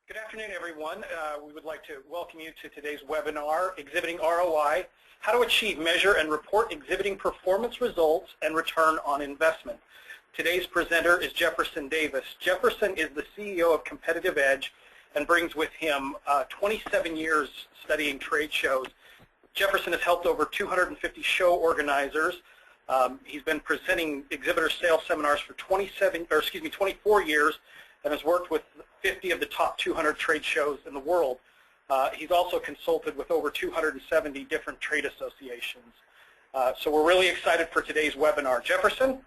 Good afternoon, everyone. We would like to welcome you to today's webinar, Exhibiting ROI, How to Achieve, Measure, and Report Exhibiting Performance Results and Return on Investment. Today's presenter is Jefferson Davis. Jefferson is the CEO of Competitive Edge and brings with him 27 years studying trade shows. Jefferson has helped over 250 show organizers. He's been presenting exhibitor sales seminars for 24 years and has worked with 50 of the top 200 trade shows in the world. He's also consulted with over 270 different trade associations. So we're really excited for today's webinar. Jefferson?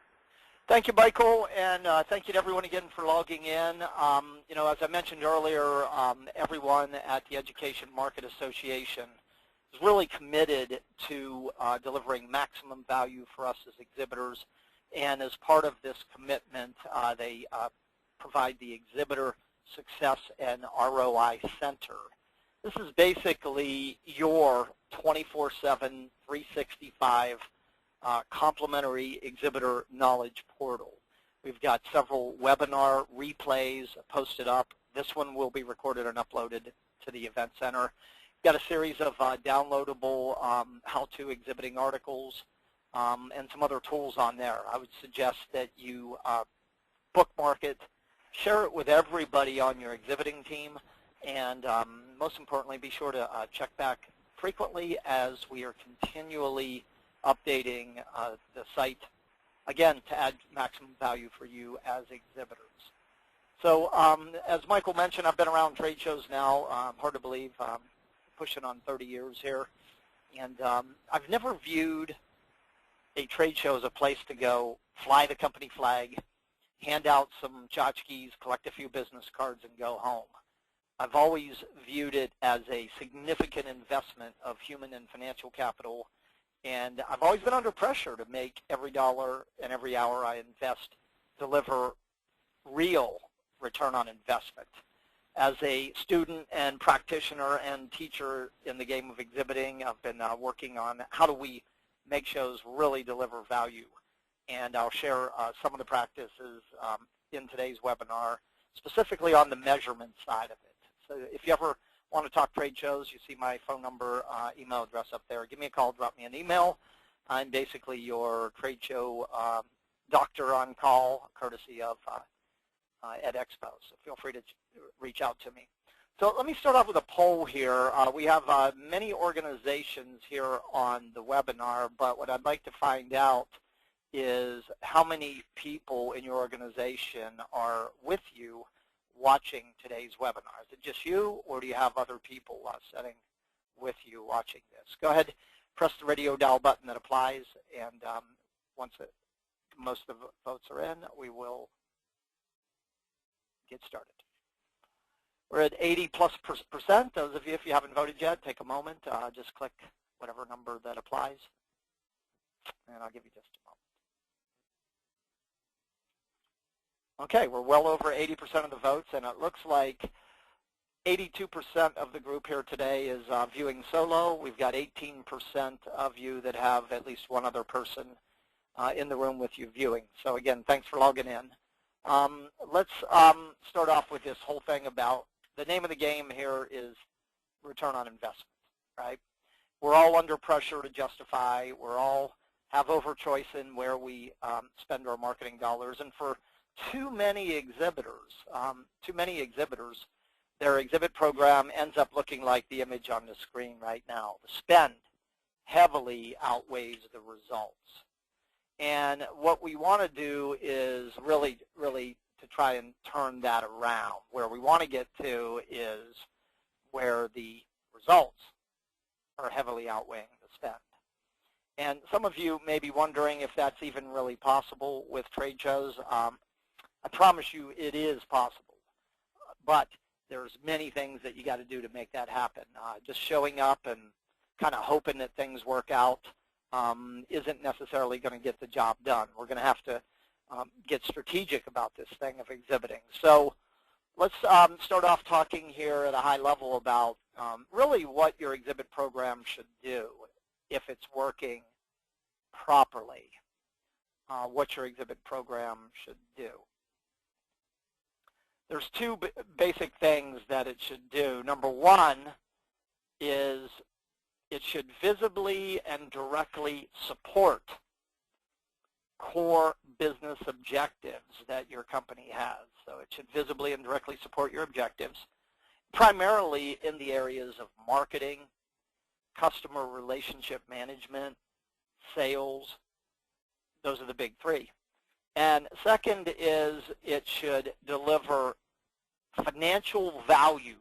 Thank you, Michael, and thank you to everyone again for logging in. You know, as I mentioned earlier, everyone at the Education Market Association is really committed to delivering maximum value for us as exhibitors, and as part of this commitment, they provide the Exhibitor Success and ROI Center. This is basically your 24/7, 365 complimentary exhibitor knowledge portal. We've got several webinar replays posted up. This one will be recorded and uploaded to the Event Center. We've got a series of downloadable how-to exhibiting articles and some other tools on there. I would suggest that you bookmark it, share it with everybody on your exhibiting team, and most importantly, be sure to check back frequently as we are continually updating the site, again, to add maximum value for you as exhibitors. So as Michael mentioned, I've been around trade shows now, hard to believe, pushing on 30 years here, and I've never viewed a trade show as a place to go fly the company flag, hand out some tchotchkes, collect a few business cards, and go home. I've always viewed it as a significant investment of human and financial capital, and I've always been under pressure to make every dollar and every hour I invest deliver real return on investment. As a student and practitioner and teacher in the game of exhibiting, I've been working on how do we make shows really deliver value. And I'll share some of the practices in today's webinar, specifically on the measurement side of it. So if you ever want to talk trade shows, you see my phone number, email address up there. Give me a call, drop me an email. I'm basically your trade show doctor on call, courtesy of EdExpo. So feel free to reach out to me. So let me start off with a poll here. We have many organizations here on the webinar, but what I'd like to find out is how many people in your organization are with you watching today's webinar. Is it just you, or do you have other people sitting with you watching this? Go ahead, press the radio dial button that applies, and once most of the votes are in, we will get started. We're at 80+%. Those of you, if you haven't voted yet, take a moment. Just click whatever number that applies, and I'll give you just a moment. Okay, we're well over 80% of the votes, and it looks like 82% of the group here today is viewing solo. We've got 18% of you that have at least one other person in the room with you viewing. So again, thanks for logging in. Let's start off with this whole thing about the name of the game here is return on investment, right? We're all under pressure to justify. We're all have overchoice in where we spend our marketing dollars, and for too many exhibitors, their exhibit program ends up looking like the image on the screen right now. The spend heavily outweighs the results. And what we want to do is really to try and turn that around. Where we want to get to is where the results are heavily outweighing the spend. And some of you may be wondering if that's even really possible with trade shows. I promise you it is possible, but there's many things that you got to do to make that happen. Just showing up and kind of hoping that things work out isn't necessarily going to get the job done. We're going to have to get strategic about this thing of exhibiting. So let's start off talking here at a high level about really what your exhibit program should do if it's working properly, what your exhibit program should do. There's two basic things that it should do. Number one is it should visibly and directly support core business objectives that your company has. So it should visibly and directly support your objectives, primarily in the areas of marketing, customer relationship management, sales. Those are the big three. And second is it should deliver financial value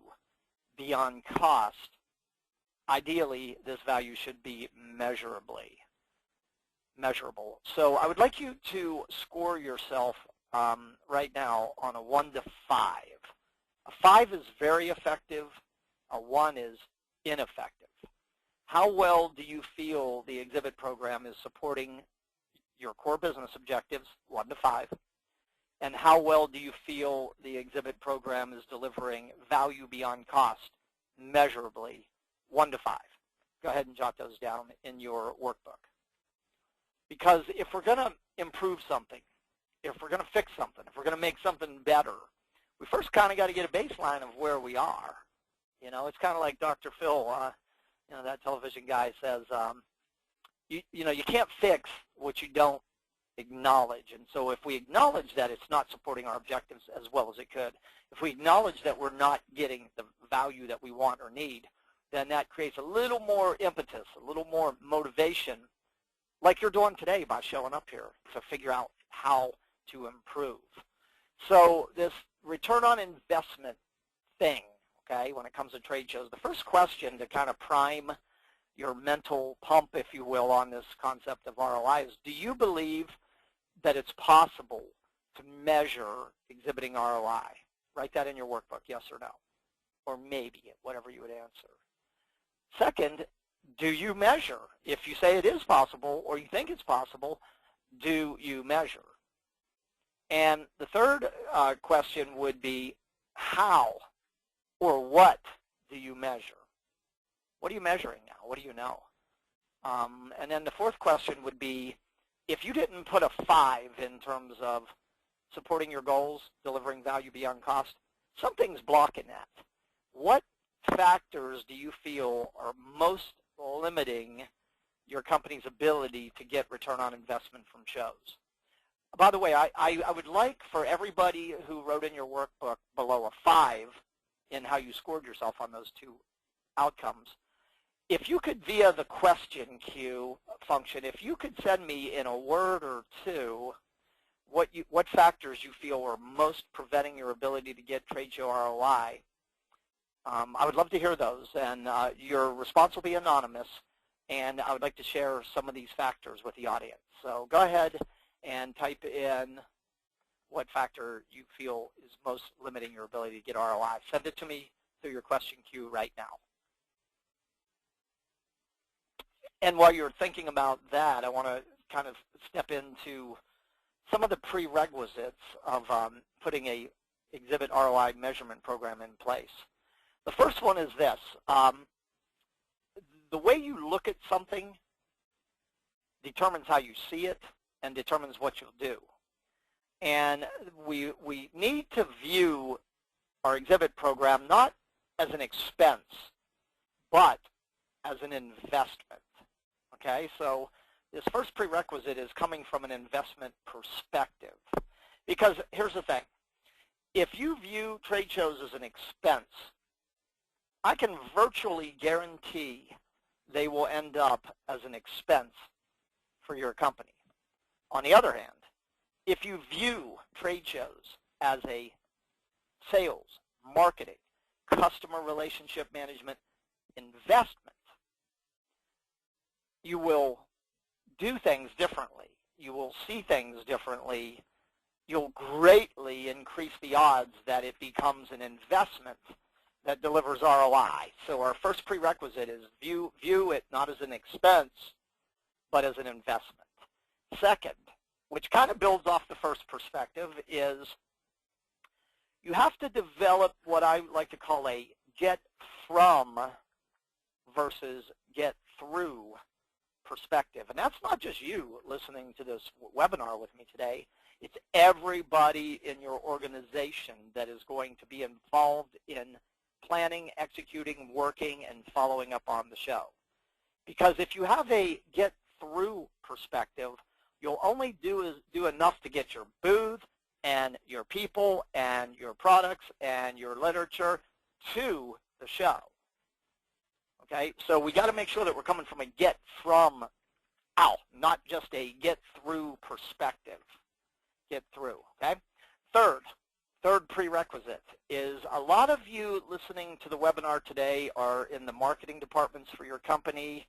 beyond cost. Ideally, this value should be measurable. So I would like you to score yourself right now on a 1 to 5. A 5 is very effective. A 1 is ineffective. How well do you feel the exhibit program is supporting your core business objectives, 1 to 5? And how well do you feel the exhibit program is delivering value beyond cost, measurably, 1 to 5? Go ahead and jot those down in your workbook. Because if we're going to improve something, if we're going to fix something, if we're going to make something better, we first kind of got to get a baseline of where we are. You know, it's kind of like Dr. Phil, you know, that television guy says, you know, you can't fix what you don't acknowledge. And so if we acknowledge that it's not supporting our objectives as well as it could, if we acknowledge that we're not getting the value that we want or need, then that creates a little more impetus, a little more motivation, like you're doing today by showing up here to figure out how to improve. So this return on investment thing, okay, when it comes to trade shows, the first question to kind of prime your mental pump, if you will, on this concept of ROI is, do you believe that it's possible to measure exhibiting ROI? Write that in your workbook, yes or no, or maybe, whatever you would answer. Second, do you measure? If you say it is possible or you think it's possible, do you measure? And the third question would be, how or what do you measure? What are you measuring now? What do you know? And then the fourth question would be, if you didn't put a 5 in terms of supporting your goals, delivering value beyond cost, something's blocking that. What factors do you feel are most limiting your company's ability to get return on investment from shows? By the way, I would like for everybody who wrote in your workbook below a 5 in how you scored yourself on those two outcomes, if you could, via the question queue function, if you could send me in a word or two what factors you feel are most preventing your ability to get trade show ROI, I would love to hear those. And your response will be anonymous, and I would like to share some of these factors with the audience. So go ahead and type in what factor you feel is most limiting your ability to get ROI. Send it to me through your question queue right now. And while you're thinking about that, I want to kind of step into some of the prerequisites of putting a exhibit ROI measurement program in place. The first one is this. The way you look at something determines how you see it and determines what you'll do. And we need to view our exhibit program not as an expense, but as an investment. Okay, so this first prerequisite is coming from an investment perspective. Because here's the thing. If you view trade shows as an expense, I can virtually guarantee they will end up as an expense for your company. On the other hand, if you view trade shows as a sales, marketing, customer relationship management investment, you will do things differently. You will see things differently. You'll greatly increase the odds that it becomes an investment that delivers ROI. So our first prerequisite is view it not as an expense, but as an investment. Second, which kind of builds off the first perspective, is you have to develop what I like to call a get from versus get through perspective. And that's not just you listening to this webinar with me today. It's everybody in your organization that is going to be involved in planning, executing, working, and following up on the show. Because if you have a get-through perspective, you'll only do enough to get your booth and your people and your products and your literature to the show. Okay, so we got to make sure that we're coming from a get from out, not just a get through perspective. Get through, okay? Third prerequisite is a lot of you listening to the webinar today are in the marketing departments for your company.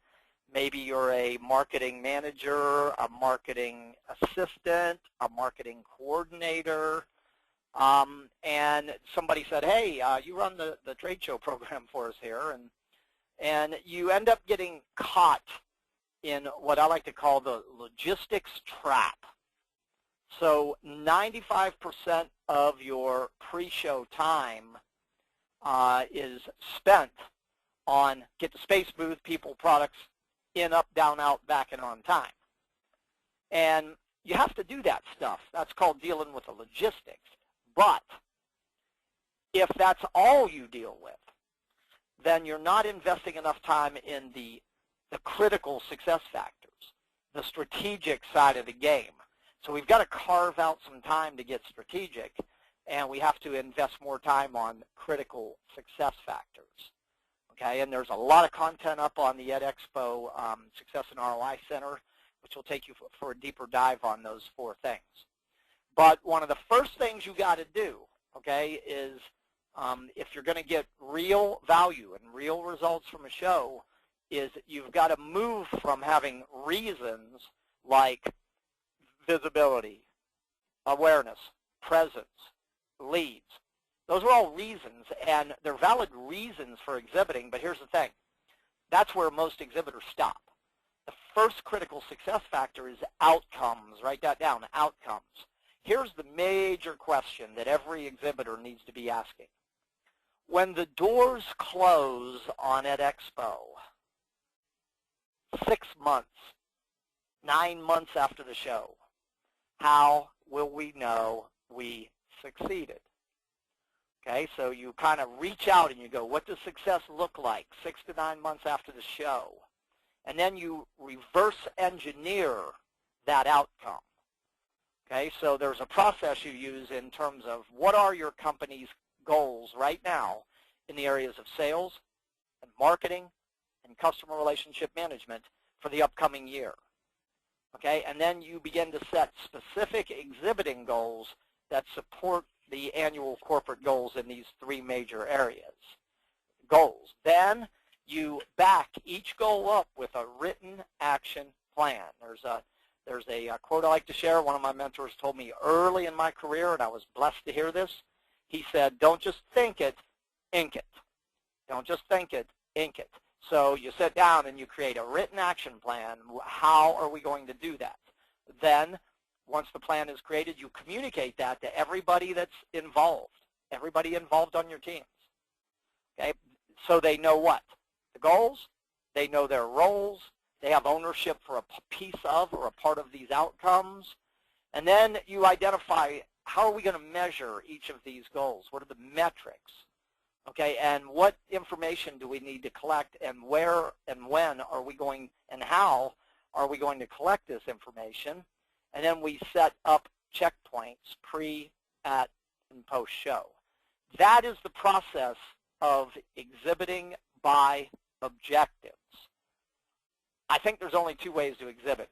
Maybe you're a marketing manager, a marketing assistant, a marketing coordinator, and somebody said, hey, you run the trade show program for us here, and you end up getting caught in what I like to call the logistics trap. So 95% of your pre-show time is spent on get the space, booth, people, products, in, up, down, out, back, and on time. And you have to do that stuff. That's called dealing with the logistics. But if that's all you deal with, then you're not investing enough time in the critical success factors, the strategic side of the game. So we've got to carve out some time to get strategic, and we have to invest more time on critical success factors. Okay, and there's a lot of content up on the EdExpo Success and ROI Center, which will take you for a deeper dive on those 4 things. But one of the first things you got to do, okay, is if you're going to get real value and real results from a show, is you've got to move from having reasons like visibility, awareness, presence, leads. Those are all reasons, and they're valid reasons for exhibiting, but here's the thing. That's where most exhibitors stop. The first critical success factor is outcomes. Write that down, outcomes. Here's the major question that every exhibitor needs to be asking. When the doors close on EdExpo, 6 months, 9 months after the show, how will we know we succeeded? Okay, so you kind of reach out and you go, what does success look like 6 to 9 months after the show? And then you reverse engineer that outcome. Okay, so there's a process you use in terms of what are your company's goals right now in the areas of sales and marketing and customer relationship management for the upcoming year. Okay, and then you begin to set specific exhibiting goals that support the annual corporate goals in these 3 major areas. Goals. Then you back each goal up with a written action plan. There's a quote I like to share. One of my mentors told me early in my career, and I was blessed to hear this. He said, don't just think it, ink it. Don't just think it, ink it. So you sit down and you create a written action plan. How are we going to do that? Then, once the plan is created, you communicate that to everybody that's involved, everybody involved on your teams. Okay? So they know what? The goals, they know their roles, they have ownership for a piece of or a part of these outcomes, and then you identify how are we going to measure each of these goals? What are the metrics? Okay, and what information do we need to collect, and where and when are we going, and how are we going to collect this information? And then we set up checkpoints pre, at, and post-show. That is the process of exhibiting by objectives. I think there's only 2 ways to exhibit.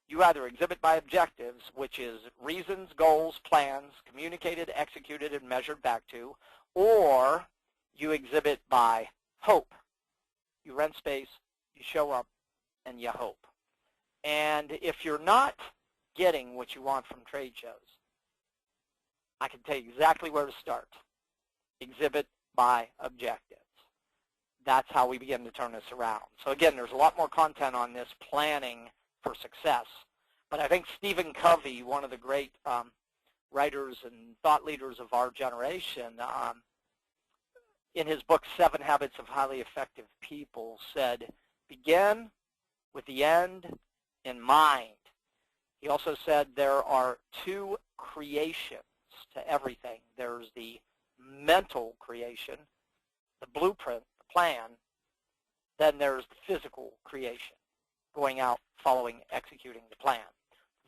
You either exhibit by objectives, which is reasons, goals, plans, communicated, executed, and measured back to, or you exhibit by hope. You rent space, you show up, and you hope. And if you're not getting what you want from trade shows, I can tell you exactly where to start. Exhibit by objectives. That's how we begin to turn this around. So again, there's a lot more content on this planning for success. But I think Stephen Covey, one of the great writers and thought leaders of our generation, in his book, 7 Habits of Highly Effective People, said, begin with the end in mind. He also said there are two creations to everything. There's the mental creation, the blueprint, the plan. Then there's the physical creation, going out, following, executing the plan.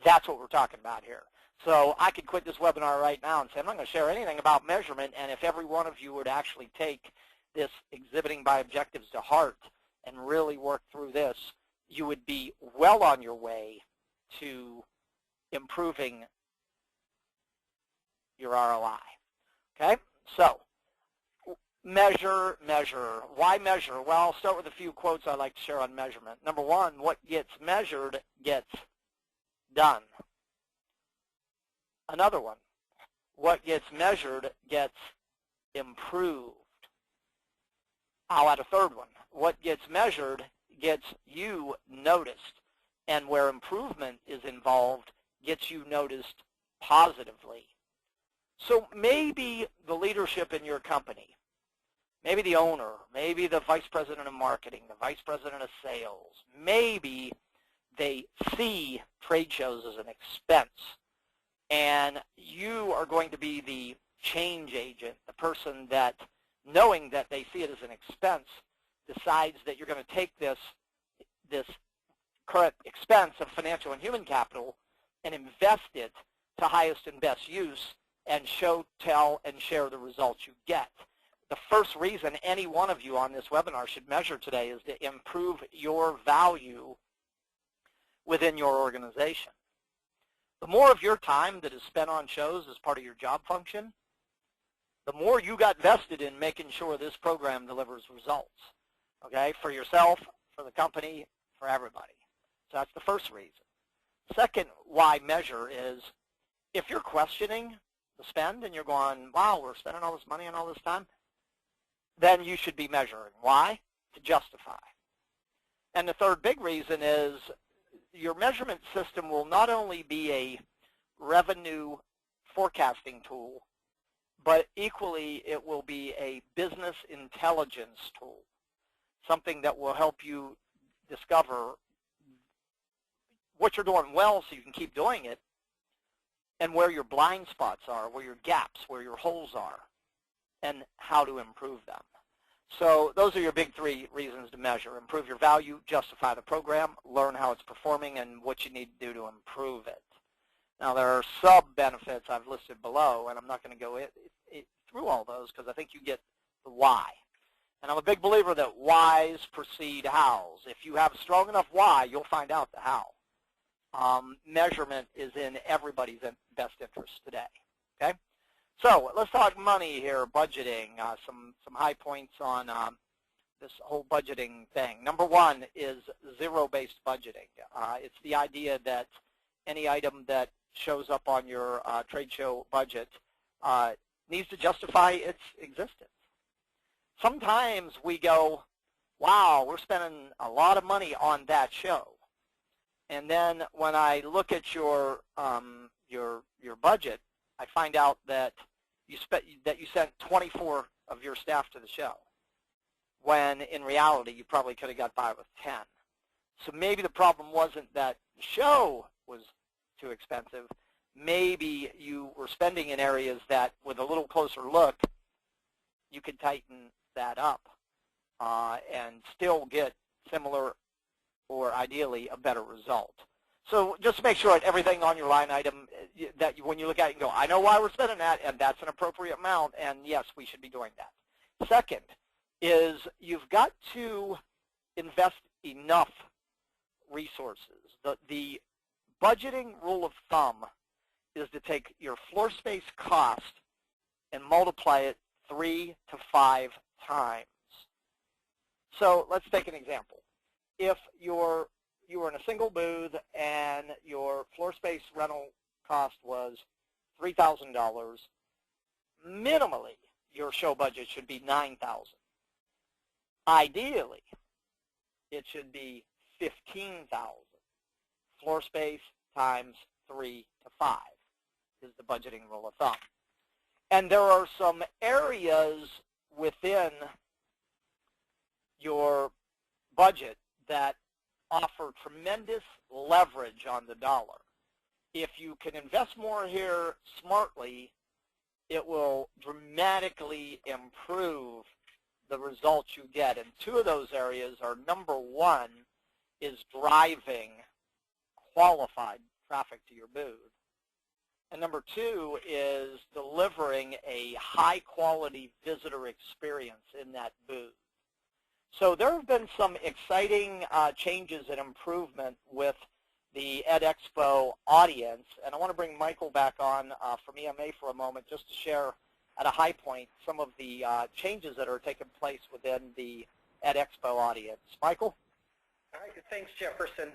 That's what we're talking about here. So I could quit this webinar right now and say, I'm not going to share anything about measurement, and if every one of you would actually take this exhibiting by objectives to heart and really work through this, you would be well on your way to improving your ROI. Okay? So, measure. Why measure? Well, I'll start with a few quotes I like to share on measurement. Number one, what gets measured gets done. Another one, what gets measured gets improved. I'll add a third one. What gets measured gets you noticed, and where improvement is involved gets you noticed positively. So maybe the leadership in your company, maybe the owner, maybe the vice president of marketing, the vice president of sales, maybe they see trade shows as an expense, and you are going to be the change agent, the person that, knowing that they see it as an expense, decides that you're going to take this current expense of financial and human capital and invest it to highest and best use and show, tell, and share the results you get. The first reason any one of you on this webinar should measure today is to improve your value within your organization. The more of your time that is spent on shows as part of your job function, the more you got vested in making sure this program delivers results, okay, for yourself, for the company, for everybody. So that's the first reason. Second, why measure is if you're questioning the spend and you're going, wow, we're spending all this money and all this time, then you should be measuring. Why? To justify. And the third big reason is your measurement system will not only be a revenue forecasting tool, but equally it will be a business intelligence tool, something that will help you discover what you're doing well so you can keep doing it, and where your blind spots are, where your gaps, where your holes are, and how to improve them. So those are your big three reasons to measure. Improve your value, justify the program, learn how it's performing, and what you need to do to improve it. Now, there are sub-benefits I've listed below, and I'm not going to go through all those because I think you get the why. And I'm a big believer that whys precede hows. If you have a strong enough why, you'll find out the how. Measurement is in everybody's best interest today. Okay? So let's talk money here, budgeting, some high points on this whole budgeting thing. Number one is zero-based budgeting. It's the idea that any item that shows up on your trade show budget needs to justify its existence. Sometimes we go, wow, we're spending a lot of money on that show. And then when I look at your budget, I find out that you sent 24 of your staff to the show, when in reality you probably could have got by with 10. So maybe the problem wasn't that the show was too expensive. Maybe you were spending in areas that, with a little closer look, you could tighten that up and still get similar or ideally a better result. So just to make sure that everything on your line item, that when you look at it, you go, I know why we're spending that, and that's an appropriate amount, and yes, we should be doing that. Second is you've got to invest enough resources. The budgeting rule of thumb is to take your floor space cost and multiply it 3 to 5 times. So let's take an example. If you were in a single booth and your floor space rental cost was $3,000, minimally your show budget should be $9,000. Ideally, it should be $15,000. Floor space times 3 to 5 is the budgeting rule of thumb. And there are some areas within your budget that offer tremendous leverage on the dollar. If you can invest more here smartly, it will dramatically improve the results you get. And two of those areas are, number one is driving qualified traffic to your booth. And number two is delivering a high-quality visitor experience in that booth. So there have been some exciting changes and improvement with the EdExpo audience, and I want to bring Michael back on from EMA for a moment just to share at a high point some of the changes that are taking place within the EdExpo audience. Michael? All right, thanks, Jefferson.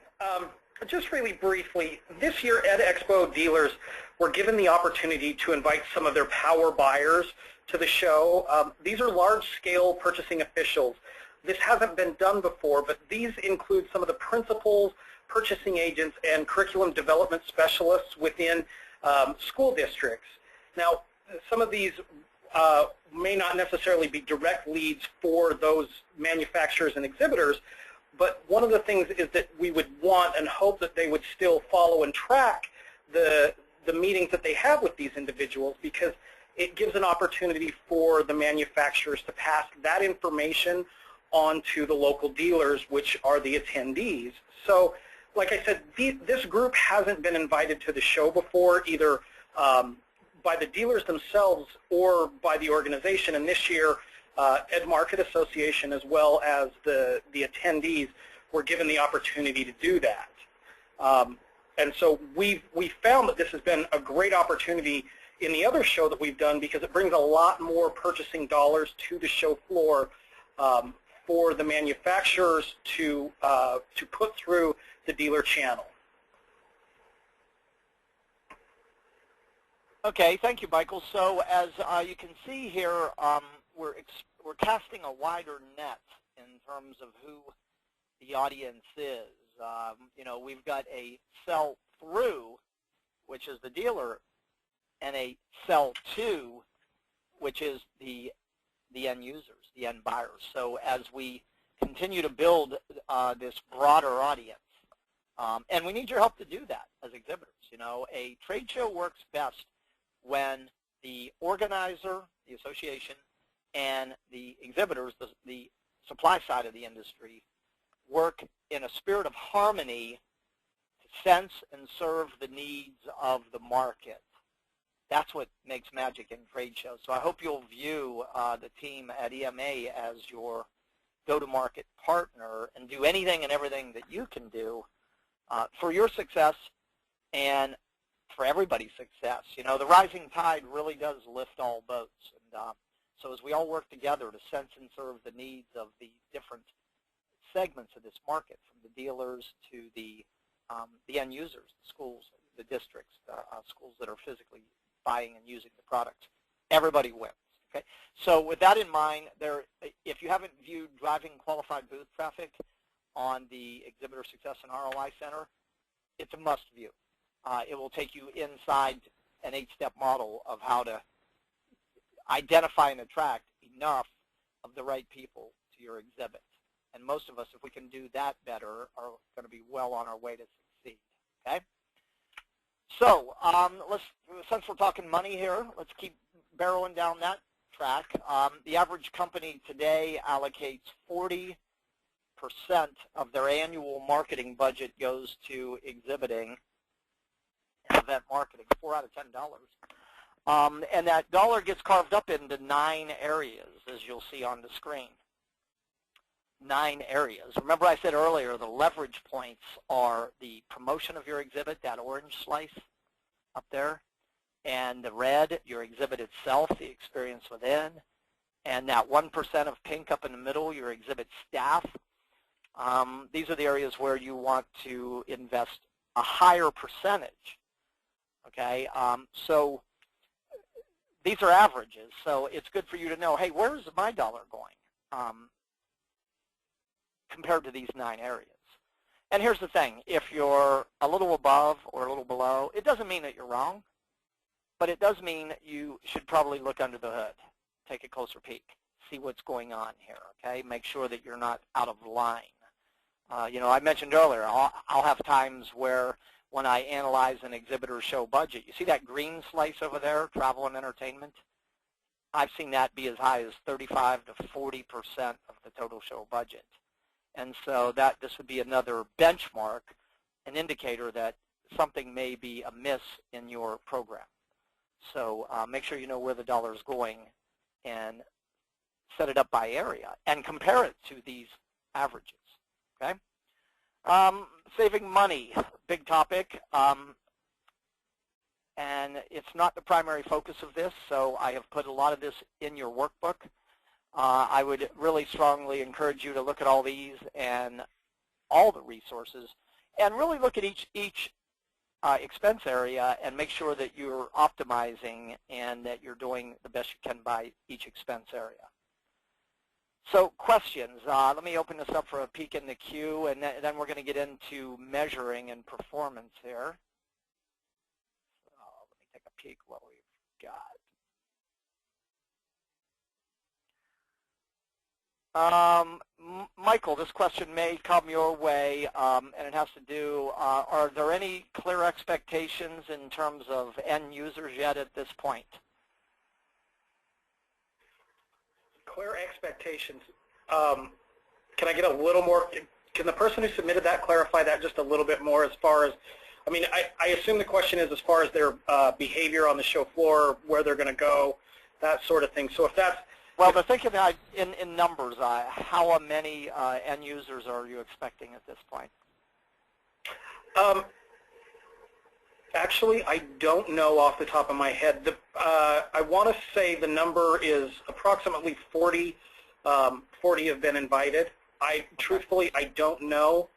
Just really briefly, this year EdExpo dealers were given the opportunity to invite some of their power buyers to the show. These are large-scale purchasing officials. This hasn't been done before, but these include some of the principals, purchasing agents, and curriculum development specialists within school districts. Now, some of these may not necessarily be direct leads for those manufacturers and exhibitors, but one of the things is that we would want and hope that they would still follow and track the meetings that they have with these individuals, because it gives an opportunity for the manufacturers to pass that information on to the local dealers, which are the attendees. So, like I said, this group hasn't been invited to the show before, either by the dealers themselves or by the organization. And this year, Ed Market Association, as well as the attendees, were given the opportunity to do that. And so we found that this has been a great opportunity in the other show that we've done, because it brings a lot more purchasing dollars to the show floor for the manufacturers to put through the dealer channel. Okay, thank you, Michael. So as you can see here, we're casting a wider net in terms of who the audience is. You know, we've got a sell-through, which is the dealer, and a sell-to, which is the end users, the end buyers. So as we continue to build this broader audience, and we need your help to do that as exhibitors. You know, a trade show works best when the organizer, the association, and the exhibitors, the supply side of the industry, work in a spirit of harmony to sense and serve the needs of the market. That's what makes magic in trade shows. So I hope you'll view the team at EMA as your go-to-market partner and do anything and everything that you can do for your success and for everybody's success. You know, the rising tide really does lift all boats. And so as we all work together to sense and serve the needs of the different segments of this market, from the dealers to the end users, the schools, the districts, schools that are physically buying and using the product, everybody wins. Okay? So with that in mind, if you haven't viewed driving qualified booth traffic on the Exhibitor Success and ROI Center, it's a must view. It will take you inside an 8-step model of how to identify and attract enough of the right people to your exhibit. And most of us, if we can do that better, are going to be well on our way to succeed. Okay? So since we're talking money here, let's keep barreling down that track. The average company today allocates 40% of their annual marketing budget goes to exhibiting and event marketing, 4 out of $10. And that dollar gets carved up into 9 areas, as you'll see on the screen. 9 areas. Remember I said earlier the leverage points are the promotion of your exhibit, that orange slice up there, and the red, your exhibit itself, the experience within, and that 1% of pink up in the middle, your exhibit staff. These are the areas where you want to invest a higher percentage. Okay, so these are averages, so it's good for you to know, hey, where's my dollar going compared to these 9 areas? And here's the thing, if you're a little above or a little below, it doesn't mean that you're wrong, but it does mean you should probably look under the hood, take a closer peek, see what's going on here, okay? Make sure that you're not out of line. I mentioned earlier, I'll have times where when I analyze an exhibitor show budget, you see that green slice over there, travel and entertainment? I've seen that be as high as 35 to 40% of the total show budget. And so this would be another benchmark, an indicator that something may be amiss in your program. So make sure you know where the dollar is going and set it up by area and compare it to these averages. Okay? Saving money, big topic. And it's not the primary focus of this, so I have put a lot of this in your workbook. I would really strongly encourage you to look at all these and all the resources and really look at each expense area and make sure that you're optimizing and that you're doing the best you can by each expense area. So questions. Let me open this up for a peek in the queue, and then we're going to get into measuring and performance here. Let me take a peek what we've got. Michael, this question may come your way, and it has to do, are there any clear expectations in terms of end users yet at this point? Clear expectations. Can I get a little more, can the person who submitted that clarify that just a little bit more as far as, I mean, I assume the question is as far as their behavior on the show floor, where they're going to go, that sort of thing. So if that's, well, they're thinking that in numbers, how many end users are you expecting at this point? Actually, I don't know off the top of my head. I want to say the number is approximately 40. 40 have been invited. Truthfully, I don't know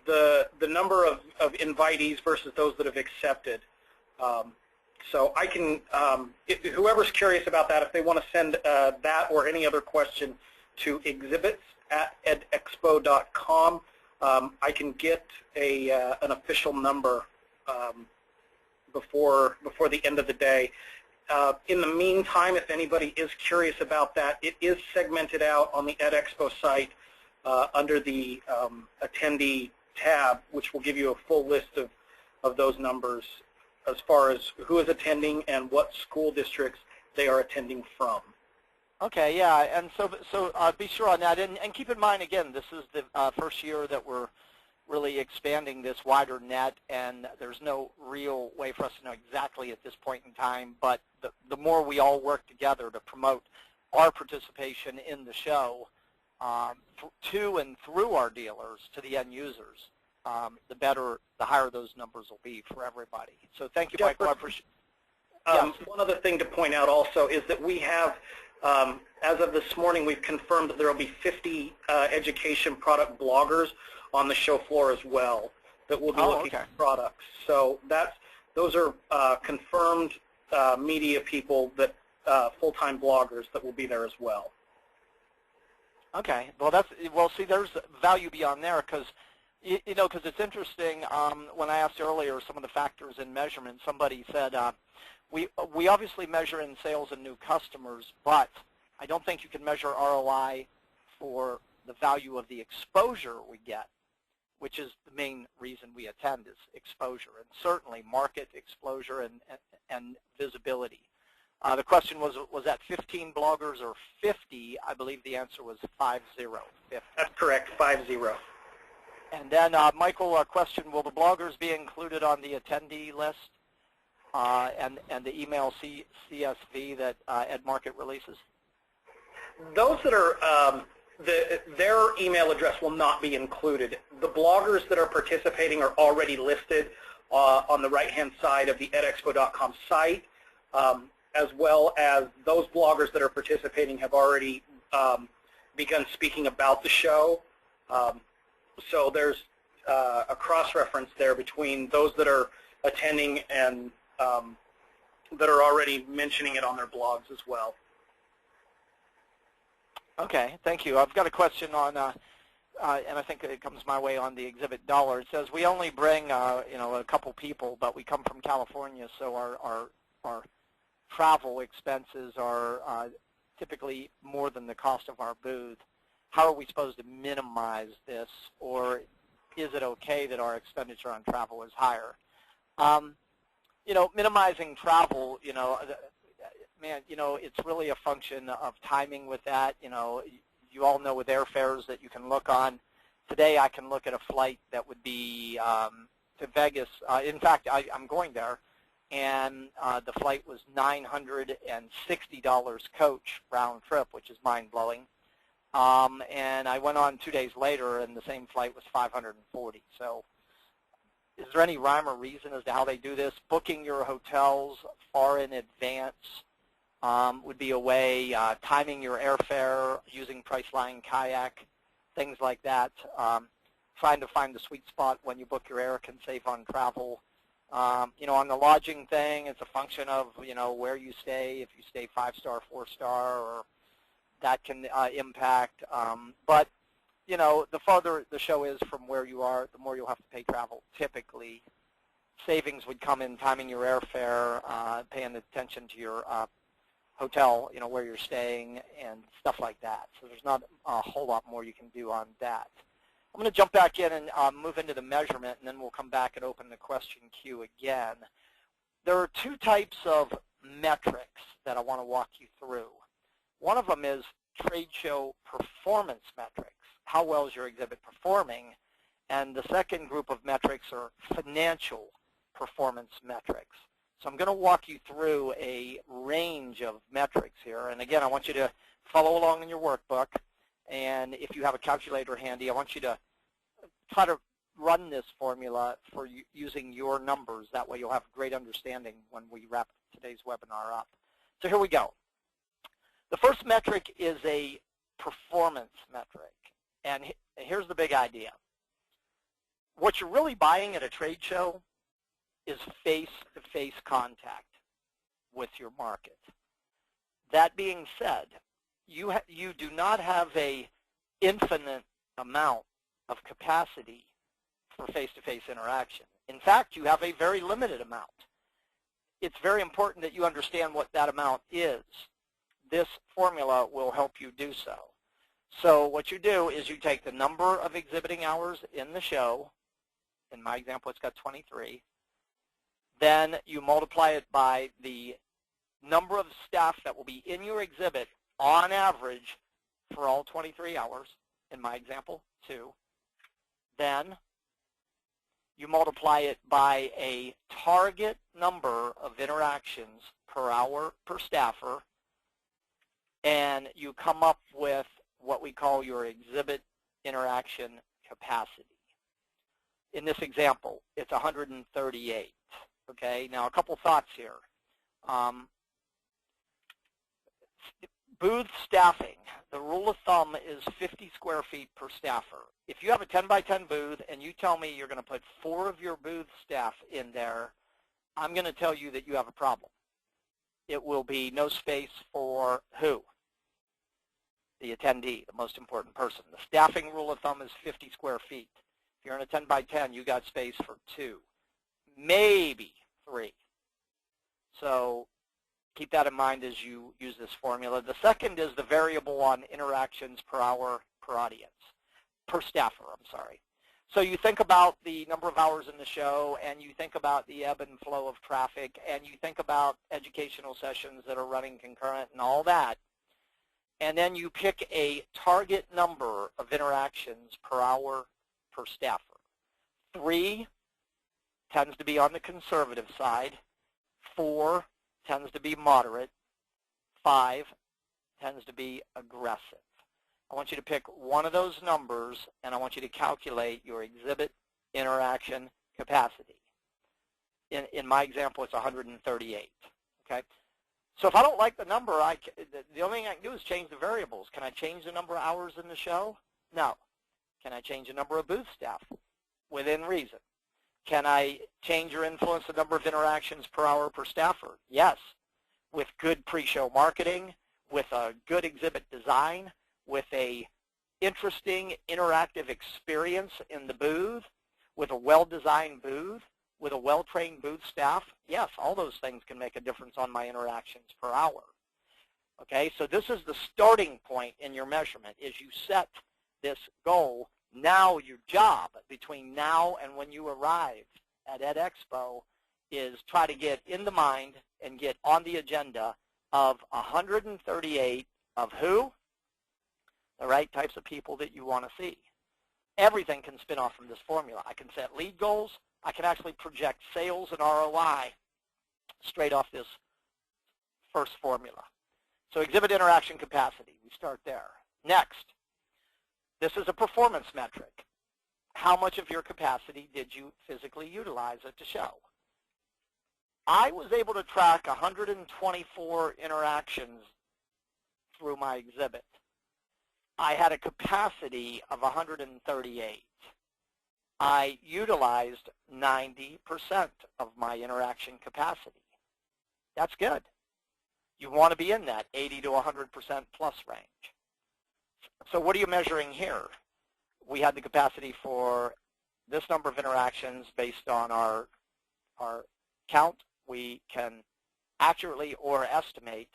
the number of invitees versus those that have accepted. So I can, whoever's curious about that, if they want to send that or any other question to exhibits@edexpo.com, I can get an official number before the end of the day. In the meantime, if anybody is curious about that, it is segmented out on the EdExpo site under the attendee tab, which will give you a full list of those numbers as far as who is attending and what school districts they are attending from. Okay, yeah, and so be sure on that, and keep in mind, again, this is the first year that we're really expanding this wider net, and there's no real way for us to know exactly at this point in time, but the more we all work together to promote our participation in the show to and through our dealers to the end users, the higher those numbers will be for everybody. So thank you, Michael. I appreciate it. One other thing to point out also is that we have, as of this morning, we've confirmed that there will be 50 education product bloggers on the show floor as well that will be looking at products. So those are confirmed media people, that full-time bloggers that will be there as well. Okay. Well, see, there's value beyond there because because it's interesting. When I asked earlier some of the factors in measurement, somebody said we obviously measure in sales and new customers, but I don't think you can measure ROI for the value of the exposure we get, which is the main reason we attend, is exposure, and certainly market exposure and visibility. The question was that 15 bloggers or 50? I believe the answer was 50. That's correct, 50. And then, Michael, a question, will the bloggers be included on the attendee list and the email CSV that EdMarket releases? Those that are, their email address will not be included. The bloggers that are participating are already listed on the right-hand side of the edexpo.com site, as well as those bloggers that are participating have already begun speaking about the show. So there's a cross-reference there between those that are attending and that are already mentioning it on their blogs as well. Okay, thank you. I've got a question on, and I think it comes my way on the exhibit dollar. It says we only bring, a couple people, but we come from California, so our travel expenses are typically more than the cost of our booth. how are we supposed to minimize this, or is it okay that our expenditure on travel is higher? Minimizing travel, man, it's really a function of timing with that. You all know with airfares that you can look on. Today I can look at a flight that would be to Vegas. In fact, I'm going there, and the flight was $960 coach round trip, which is mind-blowing. And I went on 2 days later, and the same flight was $540. So is there any rhyme or reason as to how they do this? Booking your hotels far in advance would be a way. Timing your airfare, using Priceline Kayak, things like that. Trying to find the sweet spot when you book your air can save on travel. On the lodging thing, it's a function of, where you stay. If you stay 5-star, 4-star, or that can impact. But, the farther the show is from where you are, the more you'll have to pay travel. Typically, savings would come in timing your airfare, paying attention to your hotel, where you're staying, and stuff like that. So there's not a whole lot more you can do on that. I'm going to jump back in and move into the measurement, and then we'll come back and open the question queue again. There are two types of metrics that I want to walk you through. One of them is trade show performance metrics. How well is your exhibit performing? And the second group of metrics are financial performance metrics. So I'm going to walk you through a range of metrics here. And again, I want you to follow along in your workbook. And if you have a calculator handy, I want you to try to run this formula for using your numbers. That way you'll have great understanding when we wrap today's webinar up. So here we go. The first metric is a performance metric. And here's the big idea. What you're really buying at a trade show is face-to-face contact with your market. That being said, you do not have an infinite amount of capacity for face-to-face interaction. In fact, you have a very limited amount. It's very important that you understand what that amount is. This formula will help you do so. So what you do is you take the number of exhibiting hours in the show. In my example, it's got 23. Then you multiply it by the number of staff that will be in your exhibit on average for all 23 hours. In my example, 2. Then you multiply it by a target number of interactions per hour per staffer, and you come up with what we call your exhibit interaction capacity. In this example, it's 138. Okay, now a couple thoughts here. Booth staffing, the rule of thumb is 50 square feet per staffer. If you have a 10 by 10 booth and you tell me you're going to put 4 of your booth staff in there, I'm going to tell you that you have a problem. It will be no space for who? The attendee, the most important person. The staffing rule of thumb is 50 square feet. If you're in a 10 by 10, you got space for 2, maybe 3. So keep that in mind as you use this formula. The second is the variable on interactions per hour per audience, per staffer, I'm sorry. So you think about the number of hours in the show, and you think about the ebb and flow of traffic, and you think about educational sessions that are running concurrent and all that. And then you pick a target number of interactions per hour per staffer. 3 tends to be on the conservative side. 4 tends to be moderate. 5 tends to be aggressive. I want you to pick one of those numbers, and I want you to calculate your exhibit interaction capacity. In my example, it's 138. Okay. So if I don't like the number, the only thing I can do is change the variables. Can I change the number of hours in the show? No. Can I change the number of booth staff? Within reason. Can I change or influence the number of interactions per hour per staffer? Yes. With good pre-show marketing, with a good exhibit design, with a interesting interactive experience in the booth, with a well-designed booth, with a well-trained booth staff, yes, all those things can make a difference on my interactions per hour. Okay, so this is the starting point in your measurement, is you set this goal. Now your job between now and when you arrive at EdExpo is try to get in the mind and get on the agenda of 138 of who? The right types of people that you want to see. Everything can spin off from this formula. I can set lead goals. I can actually project sales and ROI straight off this first formula. So exhibit interaction capacity, we start there. Next, this is a performance metric. How much of your capacity did you physically utilize at the show? I was able to track 124 interactions through my exhibit. I had a capacity of 138. I utilized 90% of my interaction capacity. That's good. You want to be in that 80 to 100% plus range. So what are you measuring here? We had the capacity for this number of interactions based on our count. We can accurately or estimate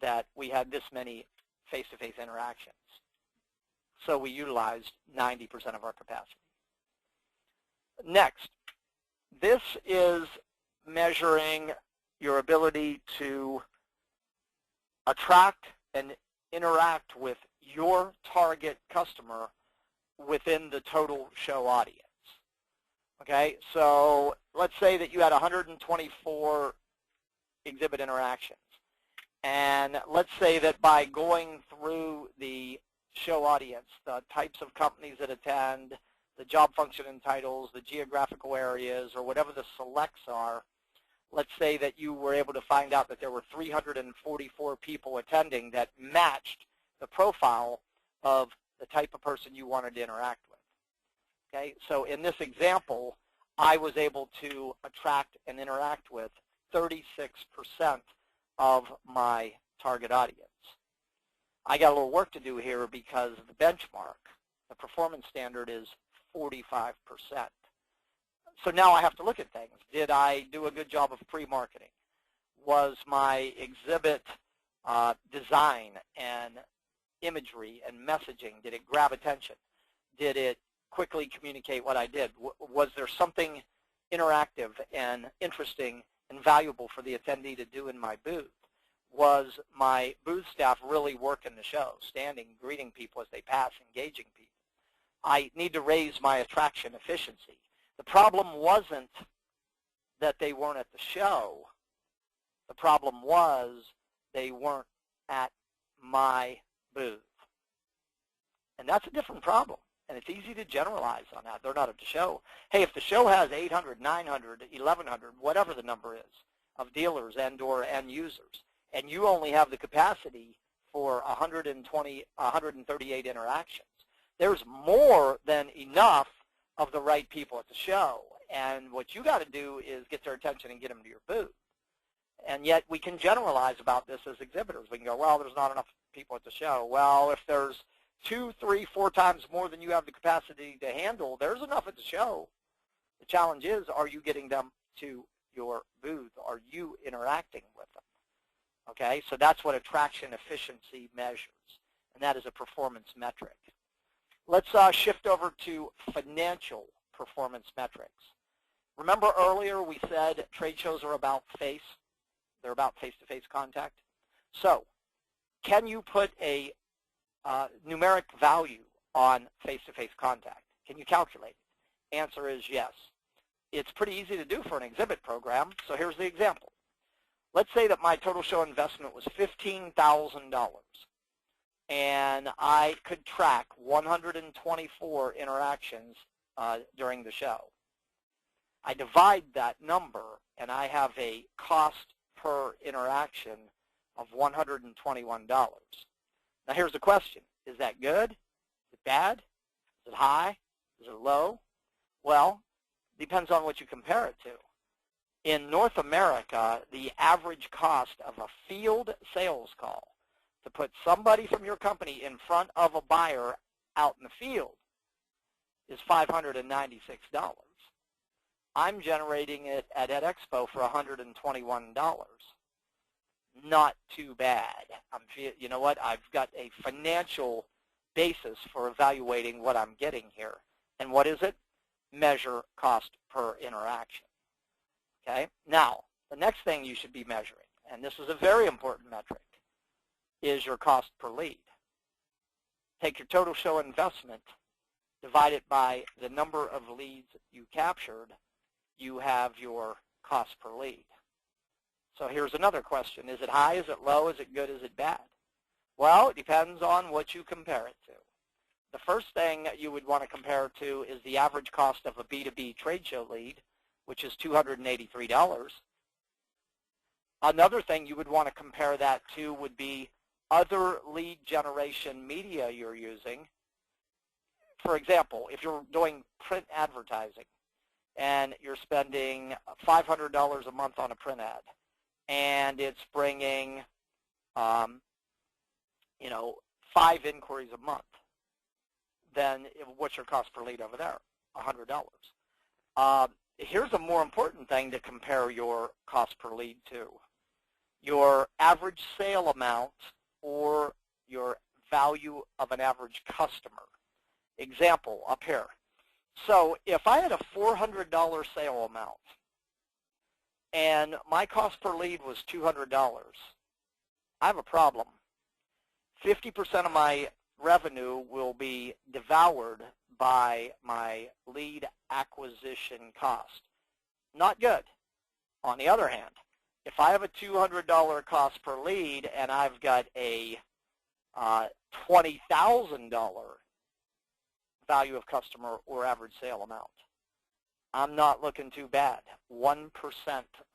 that we had this many face-to-face interactions. So we utilized 90% of our capacity. Next, this is measuring your ability to attract and interact with your target customer within the total show audience. Okay, so let's say that you had 124 exhibit interactions. And let's say that by going through the show audience, the types of companies that attend, the job function and titles, the geographical areas, or whatever the selects are, let's say that you were able to find out that there were 344 people attending that matched the profile of the type of person you wanted to interact with. Okay, so in this example, I was able to attract and interact with 36% of my target audience. I got a little work to do here because the benchmark, the performance standard, is 45%. So now I have to look at things. Did I do a good job of pre-marketing? Was my exhibit design and imagery and messaging, did it grab attention? Did it quickly communicate what I did? Was there something interactive and interesting and valuable for the attendee to do in my booth? Was my booth staff really working the show, standing, greeting people as they pass, engaging people? I need to raise my attraction efficiency. The problem wasn't that they weren't at the show. The problem was they weren't at my booth. And that's a different problem. And it's easy to generalize on that. They're not at the show. Hey, if the show has 800, 900, 1,100, whatever the number is, of dealers and or end users, and you only have the capacity for 138 interactions, there's more than enough of the right people at the show. And what you got to do is get their attention and get them to your booth. And yet we can generalize about this as exhibitors. We can go, well, there's not enough people at the show. Well, if there's 2, 3, 4 times more than you have the capacity to handle, there's enough at the show. The challenge is, are you getting them to your booth? Are you interacting with them? Okay, so that's what attraction efficiency measures, and that is a performance metric. Let's shift over to financial performance metrics. Remember earlier we said trade shows are about face. They're about face-to-face contact. So can you put a numeric value on face-to-face contact? Can you calculate it? Answer is yes. It's pretty easy to do for an exhibit program, so here's the example. Let's say that my total show investment was $15,000, and I could track 124 interactions during the show. I divide that number, and I have a cost per interaction of $121. Now here's the question. Is that good? Is it bad? Is it high? Is it low? Well, depends on what you compare it to. In North America, the average cost of a field sales call to put somebody from your company in front of a buyer out in the field is $596. I'm generating it at EdExpo for $121. not too bad. You know what? I've got a financial basis for evaluating what I'm getting here. And what is it? Measure cost per interaction. Okay? Now, the next thing you should be measuring, and this is a very important metric, is your cost per lead. Take your total show investment, divide it by the number of leads you captured, you have your cost per lead. So here's another question. Is it high? Is it low? Is it good? Is it bad? Well, it depends on what you compare it to. The first thing you would want to compare it to is the average cost of a B2B trade show lead, which is $283. Another thing you would want to compare that to would be other lead generation media you're using. For example, if you're doing print advertising and you're spending $500 a month on a print ad, and it's bringing, 5 inquiries a month, then what's your cost per lead over there? $100. Here's a more important thing to compare your cost per lead to. Your average sale amount or your value of an average customer. Example up here. So if I had a $400 sale amount and my cost per lead was $200, I have a problem. 50% of my revenue will be devoured by my lead acquisition cost. Not good. On the other hand, if I have a $200 cost per lead and I've got a $20,000 value of customer or average sale amount, I'm not looking too bad. 1%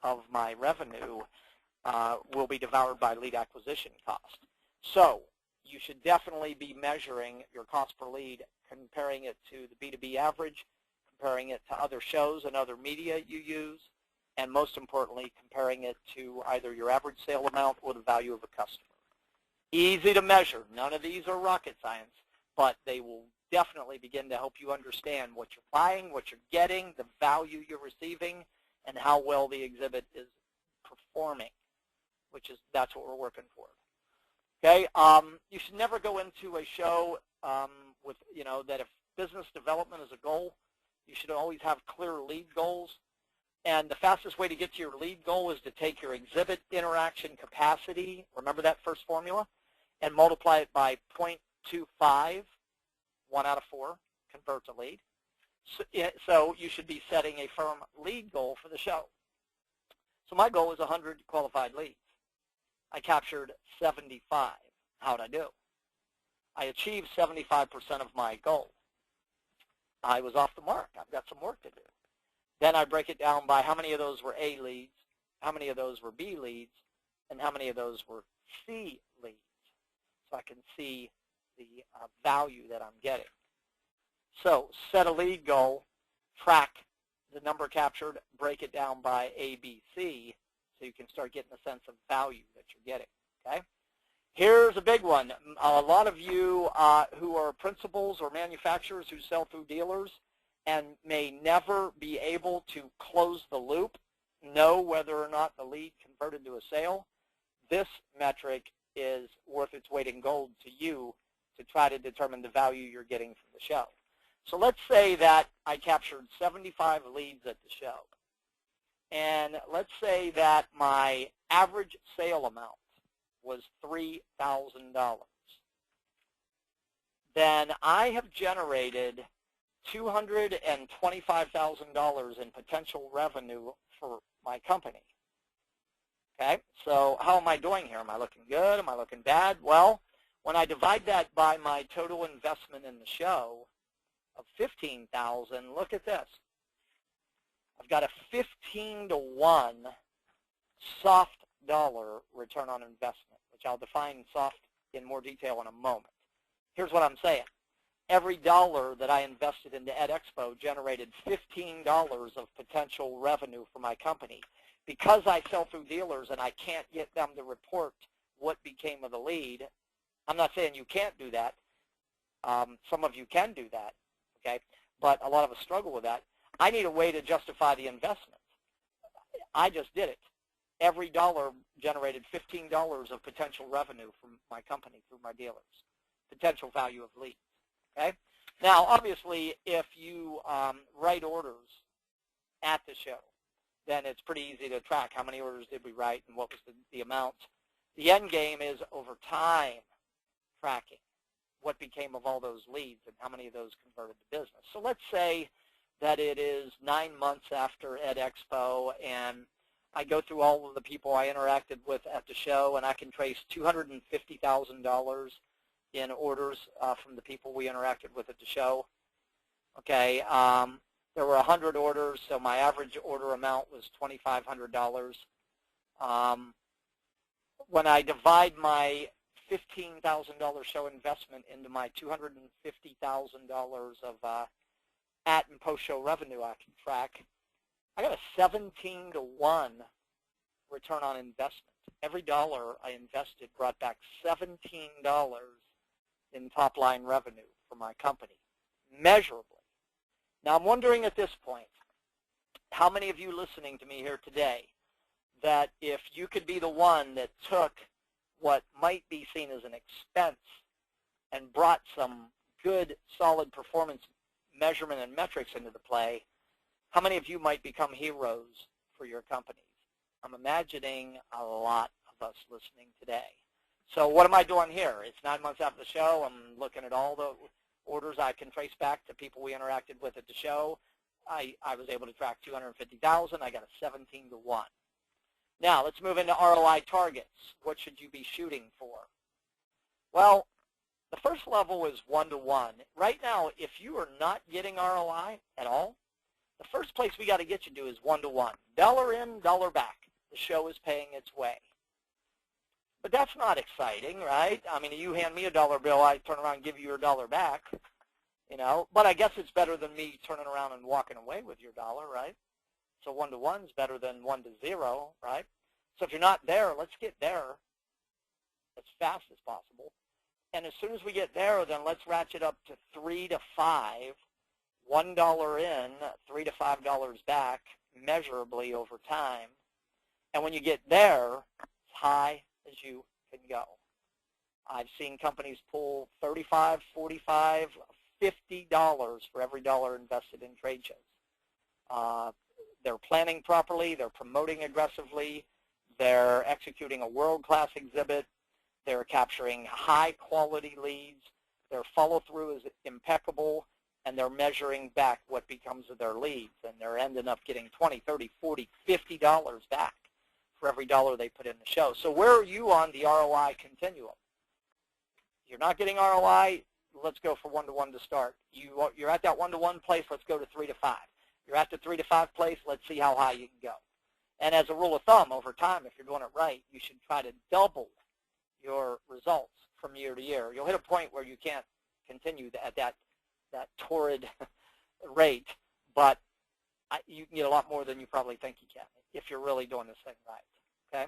of my revenue will be devoured by lead acquisition cost. So you should definitely be measuring your cost per lead, comparing it to the B2B average, comparing it to other shows and other media you use, and most importantly, comparing it to either your average sale amount or the value of a customer. Easy to measure. None of these are rocket science, but they will definitely begin to help you understand what you're buying, what you're getting, the value you're receiving, and how well the exhibit is performing, that's what we're working for. Okay, you should never go into a show with, that if business development is a goal, you should always have clear lead goals. And the fastest way to get to your lead goal is to take your exhibit interaction capacity, remember that first formula, and multiply it by 0.25, 1 out of 4, convert to lead. So you should be setting a firm lead goal for the show. So my goal is 100 qualified leads. I captured 75. How'd I do? I achieved 75% of my goal. I was off the mark. I've got some work to do. Then I break it down by how many of those were A leads, how many of those were B leads, and how many of those were C leads, so I can see the value that I'm getting. So set a lead goal, track the number captured, break it down by A, B, C, so you can start getting a sense of value that you're getting. Okay? Here's a big one. A lot of you who are principals or manufacturers who sell through dealers and may never be able to close the loop, know whether or not the lead converted to a sale, this metric is worth its weight in gold to you to try to determine the value you're getting from the show. So let's say that I captured 75 leads at the show. And let's say that my average sale amount was $3,000. Then I have generated $225,000 in potential revenue for my company. Okay, so how am I doing here? Am I looking good? Am I looking bad? Well, when I divide that by my total investment in the show of $15,000, look at this. I've got a 15-to-1 soft dollar return on investment, which I'll define soft in more detail in a moment. Here's what I'm saying. Every dollar that I invested into EdExpo generated $15 of potential revenue for my company. Because I sell through dealers and I can't get them to report what became of the lead, I'm not saying you can't do that. Some of you can do that, okay? But a lot of us struggle with that. I need a way to justify the investment. I just did it. every dollar generated $15 of potential revenue from my company through my dealers, potential value of leads. Okay. Now, obviously, if you write orders at the show, then it's pretty easy to track how many orders did we write and what was the amount. The end game is over time tracking what became of all those leads and how many of those converted to business. So let's say that it is 9 months after EdExpo, and I go through all of the people I interacted with at the show, and I can trace $250,000 in orders from the people we interacted with at the show. Okay, there were 100 orders, so my average order amount was $2,500. When I divide my $15,000 show investment into my $250,000 of at and post-show revenue I can track, I got a 17-to-1 return on investment. Every dollar I invested brought back $17 in top-line revenue for my company, measurably. Now, I'm wondering at this point, how many of you listening to me here today, that if you could be the one that took what might be seen as an expense and brought some good, solid performance measurement and metrics into the play, how many of you might become heroes for your companies? I'm imagining a lot of us listening today. So what am I doing here? It's 9 months after the show. I'm looking at all the orders I can trace back to people we interacted with at the show. I was able to track 250,000. I got a 17-to-1. Now, let's move into ROI targets. What should you be shooting for? Well, the first level is 1-to-1. Right now, if you are not getting ROI at all, the first place we got to get you to is 1-to-1. Dollar in, dollar back. The show is paying its way. But that's not exciting, right? I mean, you hand me a dollar bill, I turn around and give you your dollar back, you know. But I guess it's better than me turning around and walking away with your dollar, right? So 1-to-1 is better than 1-to-0, right? So if you're not there, let's get there as fast as possible. And as soon as we get there, then let's ratchet up to 3 to 5, $1 in, $3 to $5 back, measurably over time. And when you get there, as high as you can go. I've seen companies pull $35, $45, $50 for every dollar invested in trade shows. They're planning properly, they're promoting aggressively, they're executing a world-class exhibit, they're capturing high-quality leads, their follow-through is impeccable, and they're measuring back what becomes of their leads, and they're ending up getting $20, $30, $40, $50 back for every dollar they put in the show. So where are you on the ROI continuum? You're not getting ROI, let's go for 1-to-1 to start. You're at that 1-to-1 place, let's go to 3 to 5. You're at the 3 to 5 place, let's see how high you can go. And as a rule of thumb, over time, if you're doing it right, you should try to double your results from year to year. You'll hit a point where you can't continue at that torrid rate, but you can get a lot more than you probably think you can if you're really doing this thing right. Okay?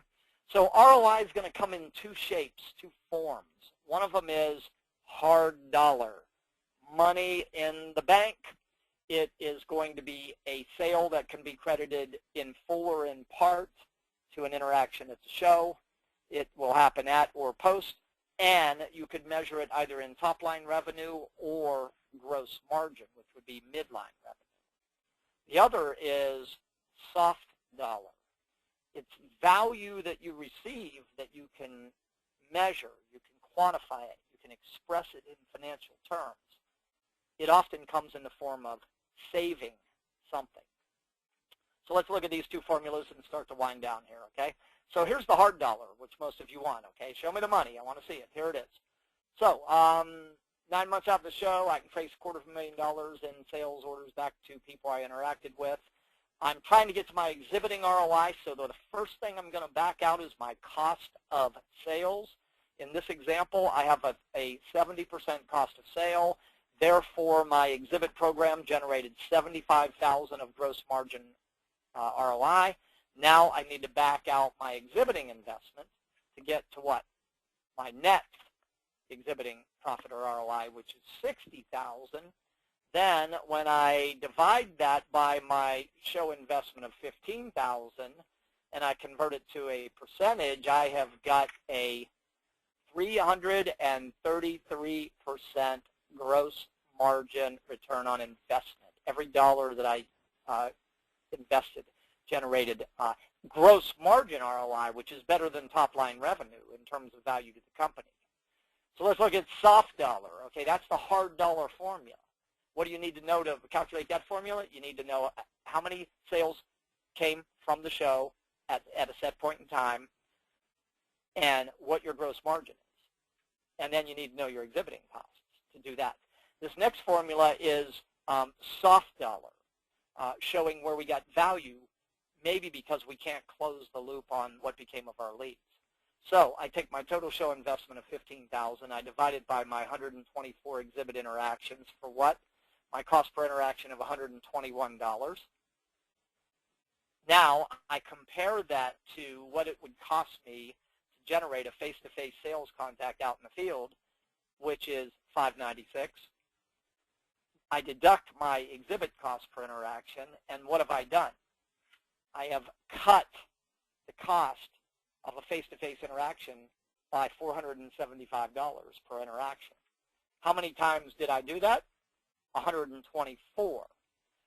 So ROI is going to come in two shapes, two forms. One of them is hard dollar, money in the bank. It is going to be a sale that can be credited in full or in part to an interaction at the show. It will happen at or post, and you could measure it either in top-line revenue or gross margin, which would be midline revenue. The other is soft dollar. It's value that you receive that you can measure, you can quantify it, you can express it in financial terms. It often comes in the form of saving something. So let's look at these two formulas and start to wind down here, okay? So here's the hard dollar, which most of you want, okay? Show me the money. I want to see it. Here it is. So 9 months after the show, I can trace $250,000 in sales orders back to people I interacted with. I'm trying to get to my exhibiting ROI, so the first thing I'm going to back out is my cost of sales. In this example, I have a 70% cost of sale. Therefore, my exhibit program generated $75,000 of gross margin ROI. Now I need to back out my exhibiting investment to get to what? My net exhibiting profit or ROI, which is $60,000. Then when I divide that by my show investment of $15,000, and I convert it to a percentage, I have got a 333% gross margin return on investment. Every dollar that I invested generated gross margin ROI, which is better than top-line revenue in terms of value to the company. So let's look at soft dollar. Okay, that's the hard dollar formula. What do you need to know to calculate that formula? You need to know how many sales came from the show at a set point in time and what your gross margin is. And then you need to know your exhibiting costs to do that. This next formula is soft dollar, showing where we got value, maybe because we can't close the loop on what became of our leads. So I take my total show investment of $15,000. I divide it by my 124 exhibit interactions for what? My cost per interaction of $121. Now I compare that to what it would cost me to generate a face-to-face sales contact out in the field, which is $596. I deduct my exhibit cost per interaction, and what have I done? I have cut the cost of a face-to-face interaction by $475 per interaction. How many times did I do that? 124.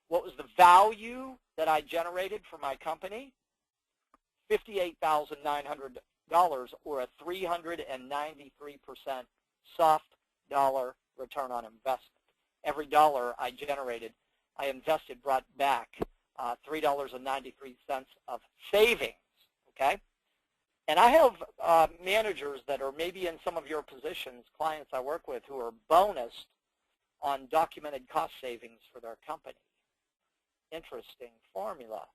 What was the value that I generated for my company? $58,900, or a 393% soft dollar return on investment. Every dollar I generated, I invested, brought back $3.93 of savings, okay? And I have managers that are maybe in some of your positions, clients I work with, who are bonused on documented cost savings for their company. Interesting formula.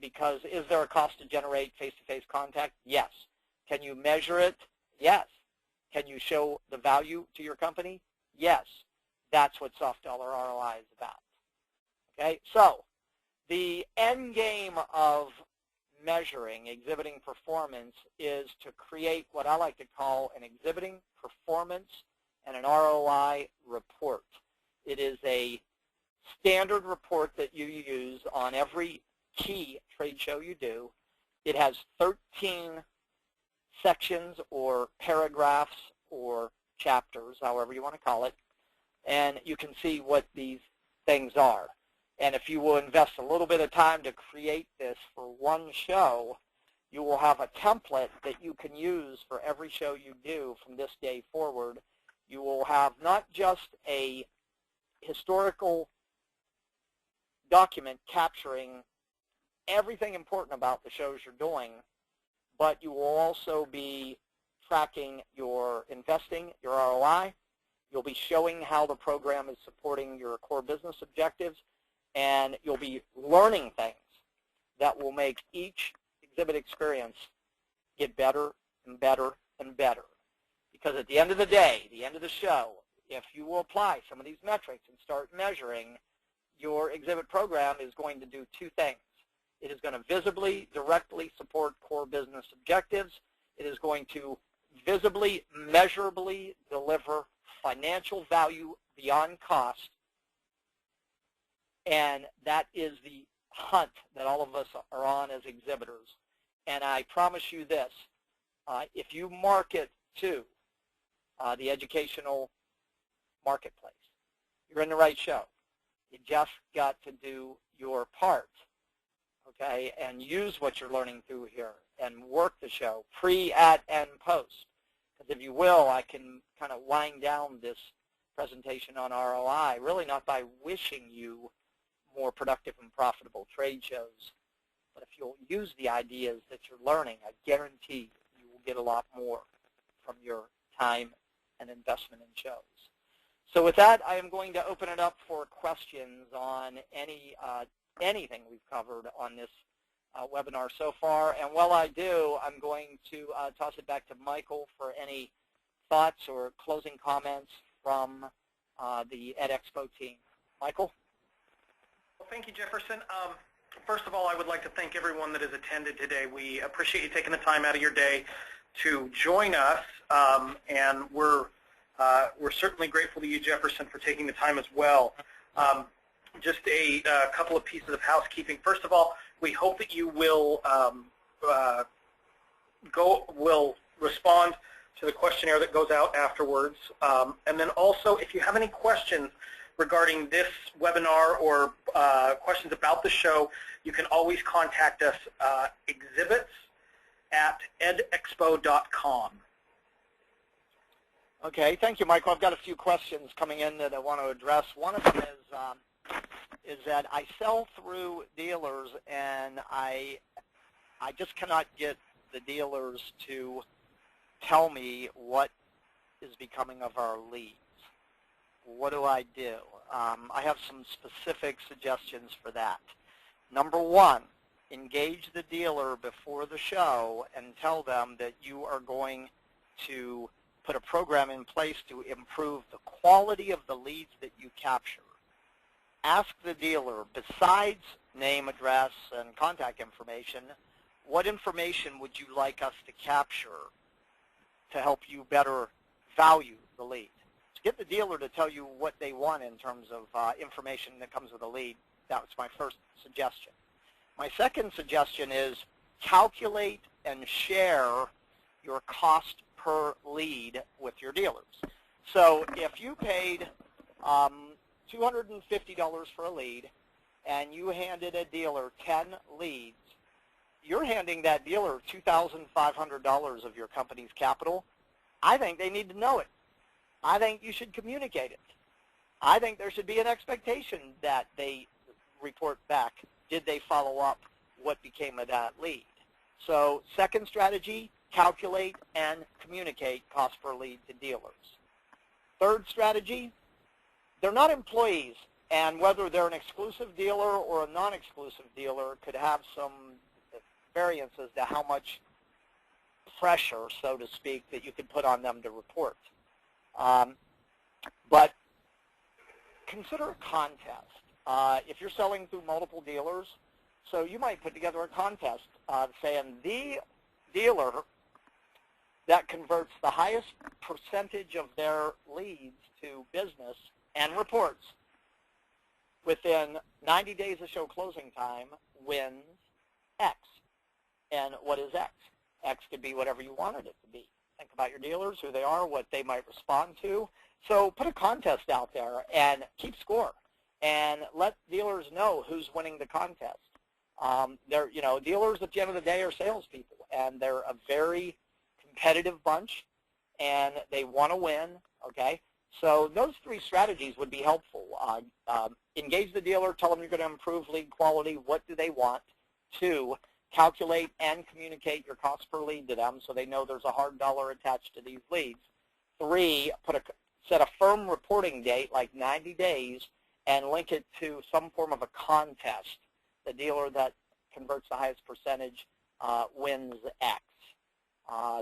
Because is there a cost to generate face-to-face contact? Yes. Can you measure it? Yes. Can you show the value to your company? Yes. That's what soft dollar ROI is about. Okay, so the end game of measuring exhibiting performance is to create what I like to call an exhibiting performance and an ROI report. It is a standard report that you use on every key trade show you do. It has 13 sections or paragraphs or chapters, however you want to call it, and you can see what these things are. And if you will invest a little bit of time to create this for one show, you will have a template that you can use for every show you do from this day forward. You will have not just a historical document capturing everything important about the shows you're doing, but you will also be tracking your investing, your ROI. You'll be showing how the program is supporting your core business objectives, and you'll be learning things that will make each exhibit experience get better and better and better. Because at the end of the day, the end of the show, if you will apply some of these metrics and start measuring, your exhibit program is going to do two things. It is going to visibly, directly support core business objectives. It is going to visibly, measurably deliver financial value beyond cost. And that is the hunt that all of us are on as exhibitors. And I promise you this, if you market to the educational marketplace, you're in the right show. You just got to do your part, okay, and use what you're learning through here and work the show, pre, at, and post. Because if you will, I can kind of wind down this presentation on ROI, really not by wishing you more productive and profitable trade shows, but if you'll use the ideas that you're learning, I guarantee you will get a lot more from your time and investment in shows. So with that, I am going to open it up for questions on anything we've covered on this webinar so far. And while I do, I'm going to toss it back to Michael for any thoughts or closing comments from the EdExpo team. Michael? Well, thank you, Jefferson. First of all, I would like to thank everyone that has attended today. We appreciate you taking the time out of your day to join us, and we're certainly grateful to you, Jefferson, for taking the time as well. Just a couple of pieces of housekeeping. First of all, We hope that you will will respond to the questionnaire that goes out afterwards. And then also, if you have any questions regarding this webinar or questions about the show, you can always contact us, exhibits@edexpo.com. Okay, thank you, Michael. I've got a few questions coming in that I want to address. One of them is that I sell through dealers, and I just cannot get the dealers to tell me what is becoming of our leads. What do I do? I have some specific suggestions for that. Number one, engage the dealer before the show and tell them that you are going to put a program in place to improve the quality of the leads that you capture. Ask the dealer, besides name, address, and contact information, what information would you like us to capture to help you better value the lead? To get the dealer to tell you what they want in terms of information that comes with a lead, that was my first suggestion. My second suggestion is calculate and share your cost per lead with your dealers. So if you paid $250 for a lead and you handed a dealer 10 leads, you're handing that dealer $2,500 of your company's capital. I think they need to know it. I think you should communicate it. I think there should be an expectation that they report back. Did they follow up? What became of that lead? So second strategy, calculate and communicate cost per lead to dealers. Third strategy, they're not employees, and whether they're an exclusive dealer or a non-exclusive dealer could have some variance as to how much pressure, so to speak, that you could put on them to report. But consider a contest. If you're selling through multiple dealers, so you might put together a contest saying the dealer that converts the highest percentage of their leads to business and reports within 90 days of show closing time wins X. And what is X? X could be whatever you wanted it to be. Think about your dealers, who they are, what they might respond to. So put a contest out there and keep score and let dealers know who's winning the contest. Dealers at the end of the day are salespeople, and they're a very competitive bunch, and they want to win, okay? So those three strategies would be helpful. Engage the dealer, tell them you're going to improve lead quality. What do they want? 2, calculate and communicate your cost per lead to them so they know there's a hard dollar attached to these leads. 3, set a firm reporting date, like 90 days, and link it to some form of a contest. The dealer that converts the highest percentage wins X.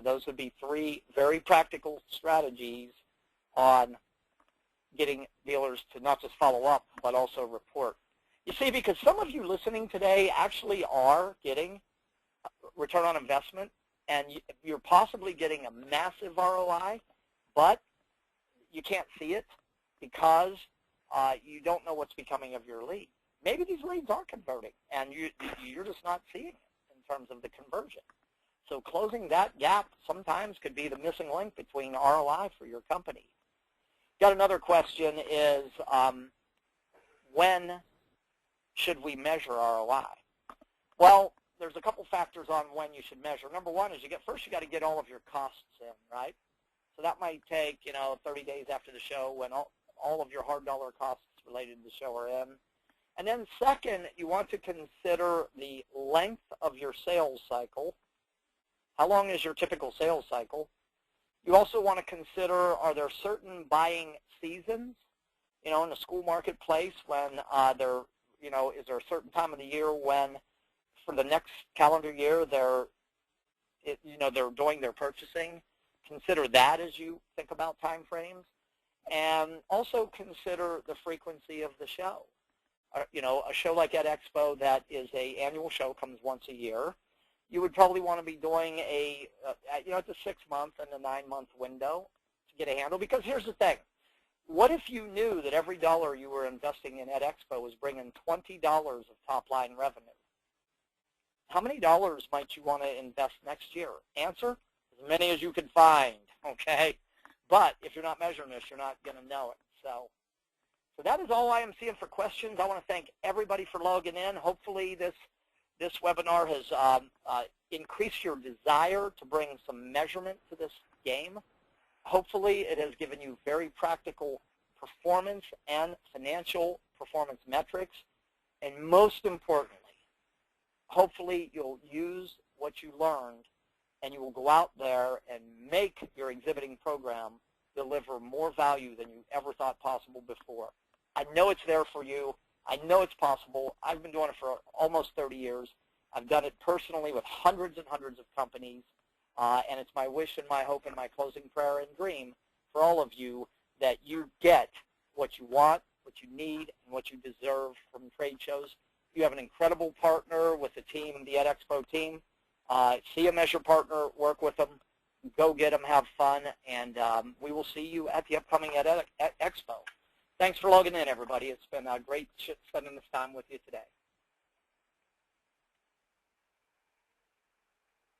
Those would be 3 very practical strategies on getting dealers to not just follow up, but also report. You see, because some of you listening today actually are getting return on investment, and you're possibly getting a massive ROI, but you can't see it because you don't know what's becoming of your lead. Maybe these leads are converting, and you're just not seeing it in terms of the conversion. So closing that gap sometimes could be the missing link between ROI for your company. Got another question is, when should we measure ROI? Well, there's a couple factors on when you should measure. Number one is first you got to get all of your costs in, right? So that might take 30 days after the show when all of your hard dollar costs related to the show are in. And then second, you want to consider the length of your sales cycle. How long is your typical sales cycle? You also want to consider, are there certain buying seasons, in the school marketplace when is there a certain time of the year when, for the next calendar year, they're doing their purchasing? Consider that as you think about time frames. And also consider the frequency of the show. A show like EdExpo that is an annual show, comes once a year. You would probably want to be doing it's a 6-month and a 9-month window to get a handle. Because here's the thing. What if you knew that every dollar you were investing in EdExpo was bringing $20 of top-line revenue? how many dollars might you want to invest next year? Answer, as many as you can find, okay? But if you're not measuring this, you're not going to know it. So that is all I am seeing for questions. I want to thank everybody for logging in. Hopefully this webinar has increased your desire to bring some measurement to this game. Hopefully it has given you very practical performance and financial performance metrics. And most importantly, hopefully you'll use what you learned and you will go out there and make your exhibiting program deliver more value than you ever thought possible before. I know it's there for you. I know it's possible. I've been doing it for almost 30 years. I've done it personally with hundreds and hundreds of companies, and it's my wish and my hope and my closing prayer and dream for all of you that you get what you want, what you need, and what you deserve from trade shows. You have an incredible partner with the team, the EdExpo team. See a Measure partner, work with them, go get them, have fun, and we will see you at the upcoming EdExpo. Thanks for logging in, everybody. It's been great spending this time with you today.